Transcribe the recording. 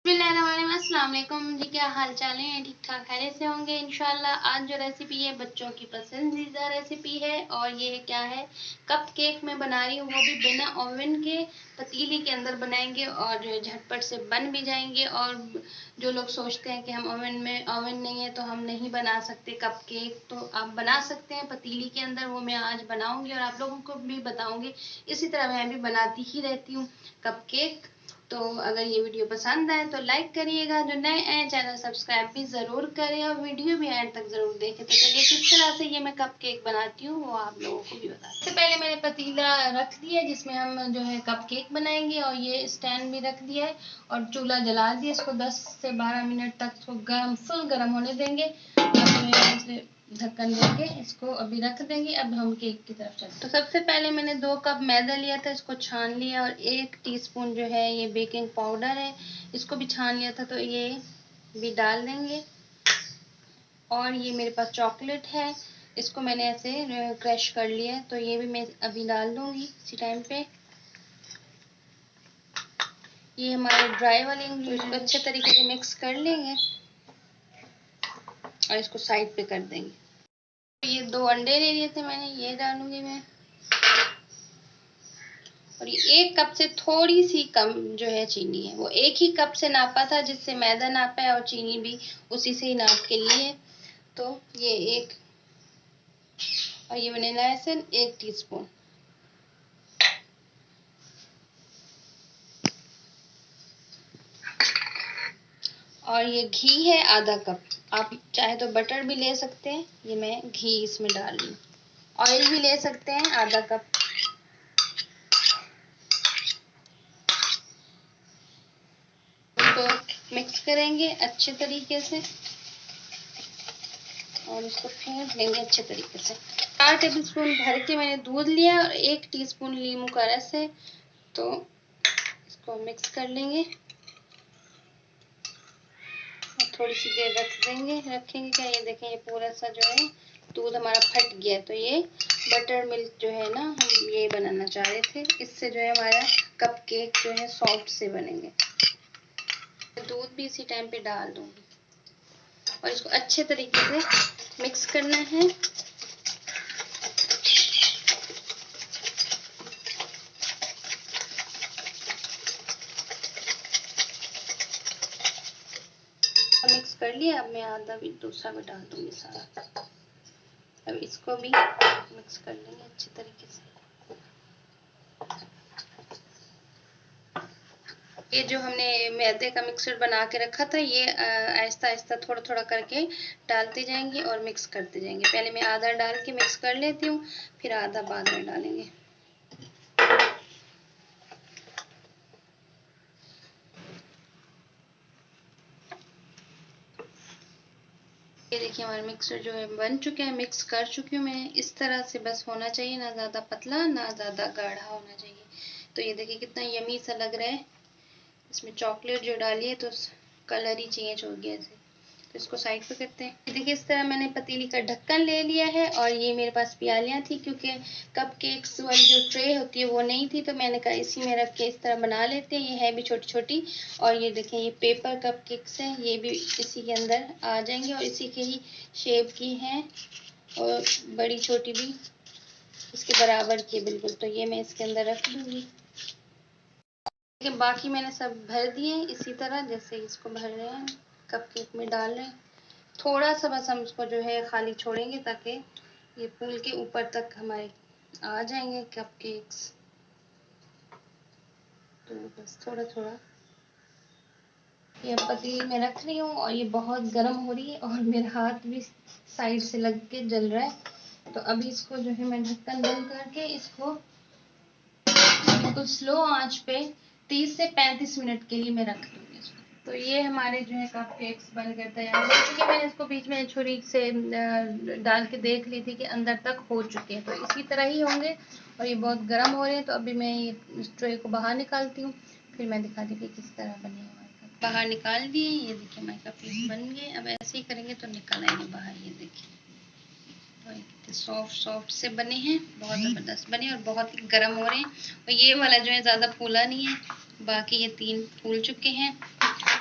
अस्सलाम वालेकुम जी, क्या हाल चाल है? ठीक ठाक खैरियत से होंगे इंशाल्लाह। आज जो रेसिपी है बच्चों की पसंदीदा रेसिपी है और ये क्या है, कप केक मैं बना रही हूँ, वो भी बिना ओवन के पतीली के अंदर बनाएंगे और जो है झटपट से बन भी जाएंगे। और जो लोग सोचते हैं कि हम ओवन नहीं है तो हम नहीं बना सकते कप केक, तो आप बना सकते हैं पतीली के अंदर। वो मैं आज बनाऊंगी और आप लोगों को भी बताऊंगी। इसी तरह मैं भी बनाती ही रहती हूँ कप केक। तो अगर ये वीडियो पसंद आए तो लाइक करिएगा, जो नए आए चैनल सब्सक्राइब भी ज़रूर करें और वीडियो भी एंड तक ज़रूर देखें। तो चलिए किस तरह से ये मैं कप केक बनाती हूँ वो आप लोगों को भी बताती हूँ। सबसे पहले मैंने पतीला रख दिया जिसमें हम जो है कप केक बनाएंगे, और ये स्टैंड भी रख दिया है और चूल्हा जला दिया। इसको 10 से 12 मिनट तक इसको फुल गर्म होने देंगे। ढक्कन देके इसको अभी रख देंगे। अब हम केक की तरफ चलते हैं। तो सबसे पहले मैंने 2 कप मैदा लिया था, इसको छान लिया, और 1 टीस्पून जो है ये बेकिंग पाउडर है, इसको भी छान लिया था, तो ये भी डाल देंगे। और ये मेरे पास चॉकलेट है, इसको मैंने ऐसे क्रश कर लिया है, तो ये भी मैं अभी डाल दूंगी इसी टाइम पे। ये हमारे ड्राई वाले इंग्रेडिएंट, इसको अच्छे तरीके से मिक्स कर लेंगे और इसको साइड पे कर देंगे। ये 2 अंडे ले लिए थे मैंने, ये डालूंगी मैं। और ये 1 कप से थोड़ी सी कम जो है चीनी है, वो 1 ही कप से नापा था जिससे मैदा नापा है और चीनी भी उसी से ही नाप के लिए। तो ये 1, और ये वनीला एसेंस 1 टीस्पून। और ये घी है आधा कप, आप चाहे तो बटर भी ले सकते हैं, ये मैं घी इसमें डाल रही हूँ। ऑयल भी ले सकते हैं आधा कप। तो मिक्स करेंगे अच्छे तरीके से और इसको फेंट लेंगे अच्छे तरीके से। 4 टेबलस्पून भर के मैंने दूध लिया और 1 टीस्पून नींबू का रस है, तो इसको मिक्स कर लेंगे और थोड़ी सी देर रखेंगे क्या, ये देखें ये पूरा सा जो है दूध हमारा फट गया। तो ये बटर मिल्क जो है ना, हम ये बनाना चाह रहे थे, इससे जो है हमारा कप केक जो है सॉफ्ट से बनेंगे। दूध भी इसी टाइम पे डाल दूंगी और इसको अच्छे तरीके से मिक्स करना है। मिक्स कर लिया, अब मैं आधा भी दूसरा भी डाल दूंगी सारा। अब इसको भी मिक्स कर लेंगे अच्छे तरीके से। ये जो हमने मैदे का मिक्सर बना के रखा था, ये आहिस्ता आहिस्ता थोड़ा थोड़ा करके डालते जाएंगे और मिक्स करते जाएंगे। पहले मैं आधा डाल के मिक्स कर लेती हूँ, फिर आधा बाद में डालेंगे। ये देखिए हमारा मिक्सर जो है बन चुका है, मिक्स कर चुकी हूँ मैं। इस तरह से बस होना चाहिए, ना ज़्यादा पतला ना ज़्यादा गाढ़ा होना चाहिए। तो ये देखिए कितना यमी सा लग रहा है। इसमें चॉकलेट जो डाली है तो कलर ही चेंज हो गया ऐसे। तो इसको साइड पे करते हैं। देखिए इस तरह मैंने पतीली का ढक्कन ले लिया है, और ये मेरे पास प्यालियाँ थी, क्योंकि कप केक्स वाली जो ट्रे होती है वो नहीं थी, तो मैंने कहा इसी में रख के इस तरह बना लेते हैं। ये है भी छोटी छोटी, और ये देखें ये पेपर कप केक्स हैं, ये भी इसी के अंदर आ जाएंगे और इसी के ही शेप की हैं, और बड़ी छोटी भी इसके बराबर की बिल्कुल। तो ये मैं इसके अंदर रख दूँगी। लेकिन बाकी मैंने सब भर दिए इसी तरह जैसे इसको भर रहे हैं, कप केक में डाल रहे हैं। थोड़ा सा बस हम इसको जो है खाली छोड़ेंगे ताकि ये फूल के ऊपर तक हमारे आ जाएंगे कप केक्स। तो बस थोड़ा थोड़ा ये पतीली में रख रही हूँ, और ये बहुत गर्म हो रही है और मेरा हाथ भी साइड से लग के जल रहा है। तो अभी इसको जो है मैं ढक्कन बंद करके इसको बिल्कुल स्लो आंच पे 30 से 35 मिनट के लिए मैं रख दूंगी इसको। तो ये हमारे जो है कप केक्स बनकर तैयार हो चुके हैं। मैंने इसको बीच में छुरी से डाल के देख ली थी कि अंदर तक हो चुके हैं, तो इसी तरह ही होंगे। और ये बहुत गर्म हो रहे हैं, तो अभी मैं ये ट्रे को बाहर निकालती हूँ, फिर मैं दिखाती हूँ कि किस तरह बने हमारे कप। बाहर निकाल दिए, ये देखिए हमारे कप केक्स बन गए। अब ऐसे ही करेंगे तो निकल आएंगे बाहर, ये देखिए कितने सॉफ्ट सॉफ्ट से बने हैं, बहुत ज़बरदस्त बने और बहुत ही गर्म हो रहे हैं। और ये वाला जो है ज़्यादा फूला नहीं है, बाकी ये 3 फूल चुके हैं।